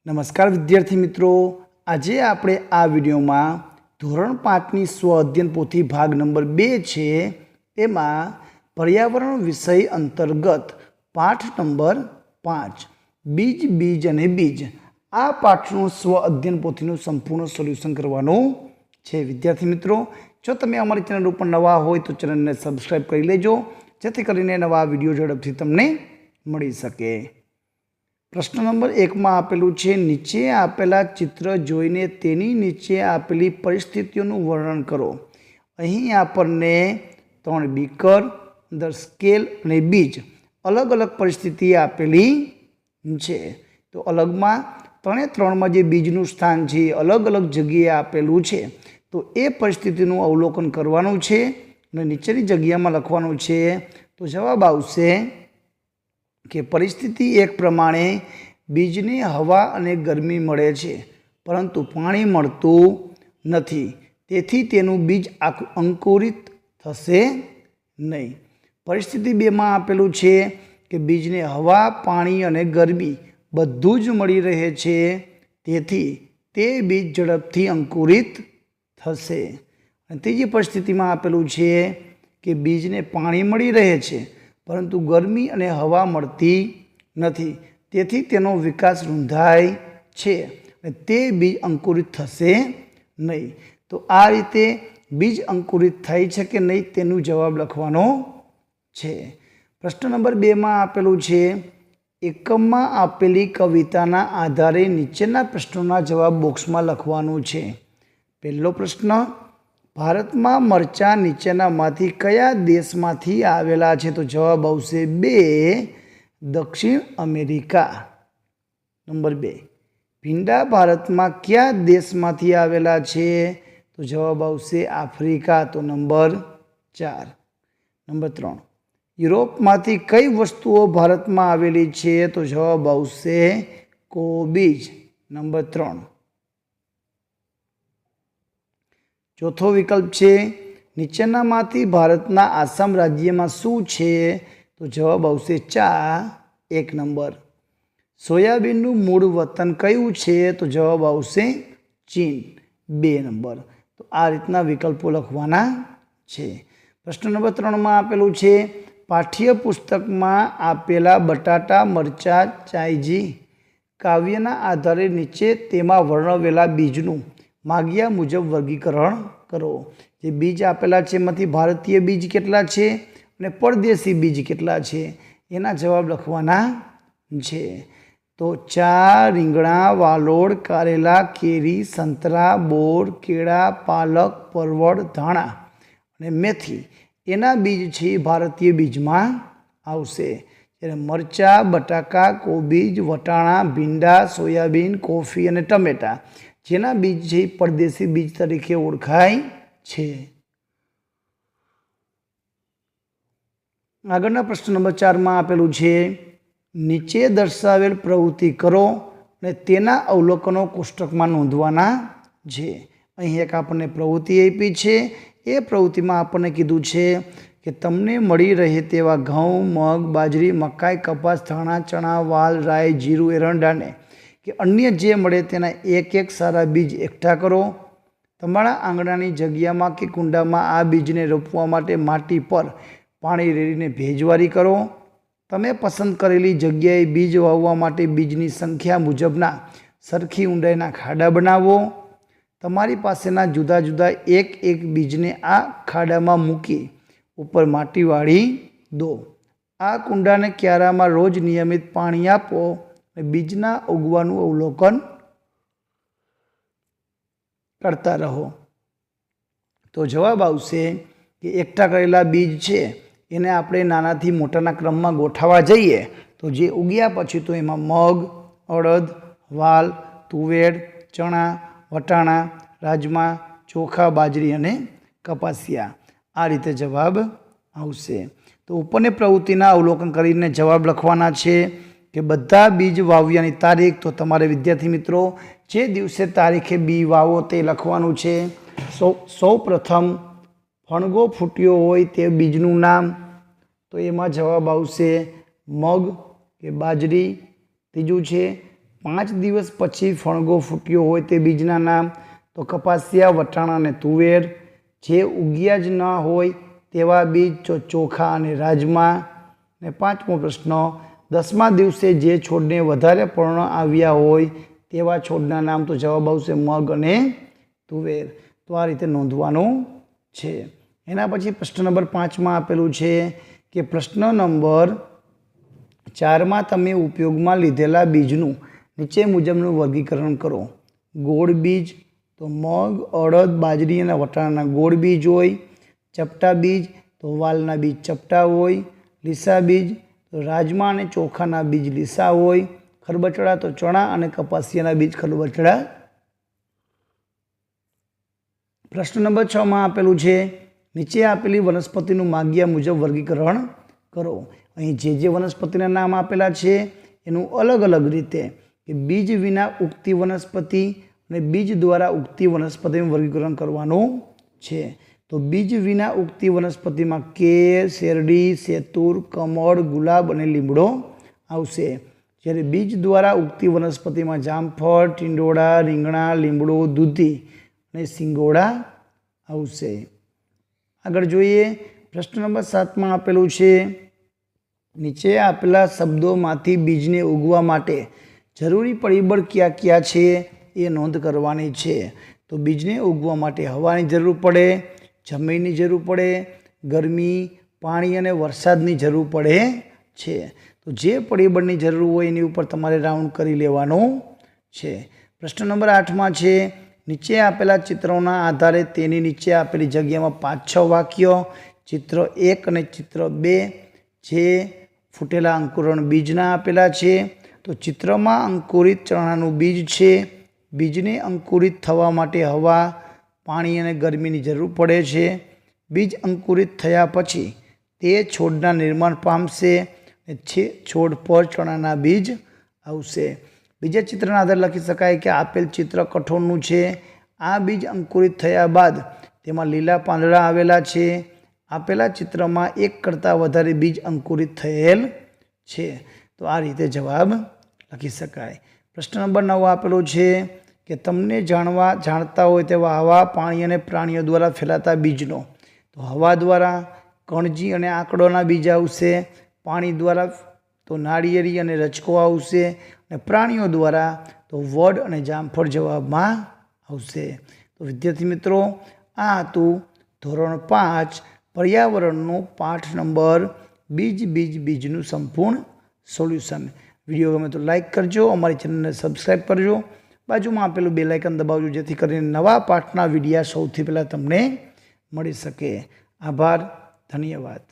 નમસ્કાર વિદ્યાર્થી મિત્રો, આજે આપણે આ વિડીયોમાં ધોરણ 5ની સ્વ અધ્યયન પોથી ભાગ નંબર 2 છે એમાં પર્યાવરણ વિષય અંતર્ગત પાઠ નંબર 5 બીજ અને બીજ આ પાઠનું સ્વ અધ્યયન પોથીનું સંપૂર્ણ સોલ્યુશન કરવાનું છે। વિદ્યાર્થી મિત્રો, જો તમે અમારી ચેનલ ઉપર નવા હોય તો ચેનલને સબસ્ક્રાઈબ કરી લેજો, જેથી કરીને નવા વિડીયો ઝડપથી તમને મળી શકે। प्रश्न नंबर 1 में आपेलू है, नीचे आपेला चित्र जोईने तेनी नीचे आपेली परिस्थितिओनुं वर्णन करो। अहीं आपने 3 बीकर, अंदर स्केल अने बीज अलग अलग परिस्थिति आपेली है। तो अलग में 3 में जे बीजनुं स्थान है अलग अलग जगह आपेलू है, तो ए परिस्थितिनुं अवलोकन करवानुं छे अने नीचेनी जग्यामां लखवानुं छे। तो जवाब आवशे कि परिस्थिति 1 प्रमाणे बीजने हवा अने गरमी मळे छे, परंतु पाणी मळतुं नथी, तेथी तेनुं बीज अंकुरित थशे नहीं। परिस्थिति 2 में आपेलू छे कि बीजने हवा, पाणी अने गरमी बधुं ज मळी रहे छे, तेथी ते बीज झड़पथी अंकुरित थशे। अने तीजी परिस्थिति में आपेलू छे कि बीजने पाणी मळी रहे छे, परंतु गरमी अने हवा मळती नथी, तेथी तेनो विकास रूंधाय छे अने ते बीज अंकुरित थशे नहीं। तो आ रीते बीज अंकुरित थाय छे के नहीं तेनो जवाब लखवानो छे। प्रश्न नंबर 2 में आपेलू छे, एकम में आपेली कविताना आधारे नीचेना प्रश्नोना जवाब बॉक्स में लखवानुं छे। पहलो प्रश्न, भारत में मरचा नीचेनामांथी कया देशमांथी आवेला छे? तो जवाब आवशे 2, दक्षिण अमेरिका। नंबर 2, भींडा भारत में क्या देशमांथी आवेला छे? तो जवाब आवशे आफ्रिका। तो नंबर 4। नंबर 3, यूरोपमांथी कई वस्तुओ भारत में आवेली छे? तो जवाब आवशे कोबीज। नंबर 3। चौथो विकल्प है, नीचेनामांथी भारतना आसाम राज्य में शुं छे? तो जवाब आवशे चा, 1 नंबर। सोयाबीननुं मूळ वतन कयुं छे? तो जवाब आवशे चीन, 2 नंबर। तो आ रीतना विकल्पो लखवाना छे। प्रश्न नंबर 3 में आपेलू छे, पाठ्यपुस्तक में आपेला बटाटा, मरचा, चायजी काव्यना आधारे नीचे तेमां वर्णवेला बीजनुं माग्या मुजब वर्गीकरण करो। जे बीज आपेला छे एमांथी भारतीय बीज केटला छे अने परदेशी बीज केटला छे एना जवाब लखवाना छे। तो चा, રીંગણા, વાલોડ, કારેલા, કેરી, સંતરા, બોર, કેળા, પાલક, પરવળ, ધાણા અને મેથી એના બીજ છે ભારતીય બીજમાં આવશે। જ્યારે મરચા, બટાકા, કોબીજ, વટાણા, ભીંડા, સોયાબીન, કોફી અને ટમેટા જેના બીજ છે પરદેશી બીજ તરીકે ઓળખાય છે। આગળના પ્રશ્ન નંબર 4 में आपेलू है, नीचे दर्शावेल प्रवृत्ति करो ने तेना अवलोकनों कोष्टक में नोंधवाना छे। अहीं एक आपने प्रवृत्ति आपी छे, ए प्रवृत्ति में आपने कीधुं छे कि तमने मळी रहे तेवा घऊं, मग, बाजरी, मकाई, कपास, धाणा, चणा, वाल, राई, जीरु, एरंडा ने कि अन्य जे मळे तेना एक एक सारा बीज एकठा करो। तमारा आंगणानी जग्यामां के कुंडामां आ बीजने रोपवा माटे माटी पर पाणी रेड़ीने भेजवारी करो। तमे पसंद करेली जग्याए बीज वाववा माटे बीजनी संख्या मुजबना सरखी ऊंडाईना खाडा बनावो। तमारी पासेना जुदा जुदा एक एक बीजने आ खाडामां मूकी उपर माटी वाळी दो। आ कुंडाने क्यारामां रोज नियमित पाणी आपो। बीजना उगवानुं अवलोकन करता रहो। तो जवाब आवशे कि एकठा करेला बीज छे एने आपणे नानाथी मोटाना क्रममां गोठववा जईए तो जे उग्या पछी तो एमां मग, अड़द, वाल, तुवेर, चणा, वटाणा, राजमा, चोखा, बाजरी अने कपासिया आ रीते जवाब आवशे। तो उपरनी प्रवृत्तिना अवलोकन करीने जवाब लखवाना छे कि बधा बीज वाव्यानी तारीख। तो तमारे विद्यार्थी मित्रों जे दिवसे तारीखे बी वावो ते लखवानुं छे। सौ प्रथम फणगो फूट्यो होय ते बीजनुं नाम, तो एमां जवाब आवशे मग के बाजरी। तीजું છે 5 દિવસ પછી ફણગો ફૂટ્યો હોય તે બીજના નામ, તો કપાસિયા, વટાણા અને તુવેર. જે ઉગ્યા જ ન હોય તેવા બીજ, ચોખા અને રાજમા. ને 5મો પ્રશ્ન, 10મા દિવસે જે છોડને વધારે પર્ણ આવ્યા હોય તેવા છોડના નામ, તો જવાબ આવશે મગ અને તુવેર. તો આ રીતે નોંધવાનું છે. એના પછી પ્રશ્ન નંબર 5માં આપેલું છે કે પ્રશ્ન નંબર 4માં તમે ઉપયોગમાં લીધેલા બીજનું નીચે મુજબનું વર્ગીકરણ કરો. ગોળ બીજ, તો મગ, અડદ, બાજરી અને વટાણાના ગોળ બીજ હોય. ચપટા બીજ, તો વાલના બીજ ચપટા હોય. લીસા બીજ, તો રાજમા અને ચોખાના બીજ લીસા હોય. ખરબચડા, તો ચણા અને કપાસિયાના બીજ ખરબચડા. પ્રશ્ન નંબર 6માં આપેલું છે નીચે આપેલી વનસ્પતિનું માગ્યા મુજબ વર્ગીકરણ કરો. અહીં જે વનસ્પતિના નામ આપેલા છે એનું અલગ અલગ રીતે કે બીજ વિના ઉગતી વનસ્પતિ અને બીજ દ્વારા ઉગતી વનસ્પતિનું વર્ગીકરણ કરવાનું છે. તો બીજ વિના ઉગતી વનસ્પતિમાં કેર, શેરડી, સેતુર, કમળ, ગુલાબ અને લીમડો આવશે. જ્યારે બીજ દ્વારા ઉગતી વનસ્પતિમાં જામફળ, ટિંડોળા, રીંગણા, લીમડો, દૂધી અને સિંગોડા આવશે. આગળ જોઈએ પ્રશ્ન નંબર 7માં આપેલું છે નીચે આપેલા શબ્દોમાંથી બીજને ઉગવા માટે જરૂરી પરિબળ કયા કયા છે એ નોંધ કરવાની છે. તો બીજને ઉગવા માટે હવાની જરૂર પડે, જમીનની જરૂર પડે, ગરમી, પાણી અને વરસાદની જરૂર પડે છે. તો જે પરિબળની જરૂર હોય એની ઉપર તમારે રાઉન્ડ કરી લેવાનું છે. પ્રશ્ન નંબર 8માં છે નીચે આપેલા ચિત્રોના આધારે તેની નીચે આપેલી જગ્યામાં 5-6 વાક્યો, ચિત્ર 1 અને ચિત્ર 2 જે ફૂટેલા અંકુરણ બીજના આપેલા છે. તો ચિત્રમાં અંકુરિત ચણાનું બીજ છે. બીજને અંકુરિત થવા માટે હવા, પાણી અને ગરમીની જરૂર પડે છે. બીજ અંકુરિત થયા પછી તે છોડના નિર્માણ પામશે અને છોડ પર ચણાના બીજ આવશે. બીજા ચિત્રના આધારે લખી શકાય કે આપેલ ચિત્ર કઠોળનું છે. આ બીજ અંકુરિત થયા બાદ તેમાં લીલા પાંદડા આવેલા છે. આપેલા ચિત્રમાં 1 કરતાં વધારે બીજ અંકુરિત થયેલ છે. તો આ રીતે જવાબ લખી શકાય. પ્રશ્ન નંબર 9 આપેલો છે કે તમને જાણતા હોય તેવા હવા, પાણી અને પ્રાણીઓ દ્વારા ફેલાતા બીજનો. તો હવા દ્વારા કણજી અને આંકડોના બીજ આવશે. પાણી દ્વારા તો નાળિયેરી અને રજકો આવશે. અને પ્રાણીઓ દ્વારા તો વડ અને જામફળ જવાબમાં આવશે. તો વિદ્યાર્થી મિત્રો આ હતું ધોરણ 5 પર્યાવરણનું પાઠ નંબર બીજનું સંપૂર્ણ સોલ્યુશન. વિડીયો ગમે તો લાઈક કરજો, અમારી ચેનલને સબસ્ક્રાઈબ કરજો, બાજુમાં આપેલું બેલ આઇકન દબાવજો જેથી કરીને નવા પાઠના વિડીયા સૌથી પહેલાં તમને મળી શકે. આભાર, ધન્યવાદ.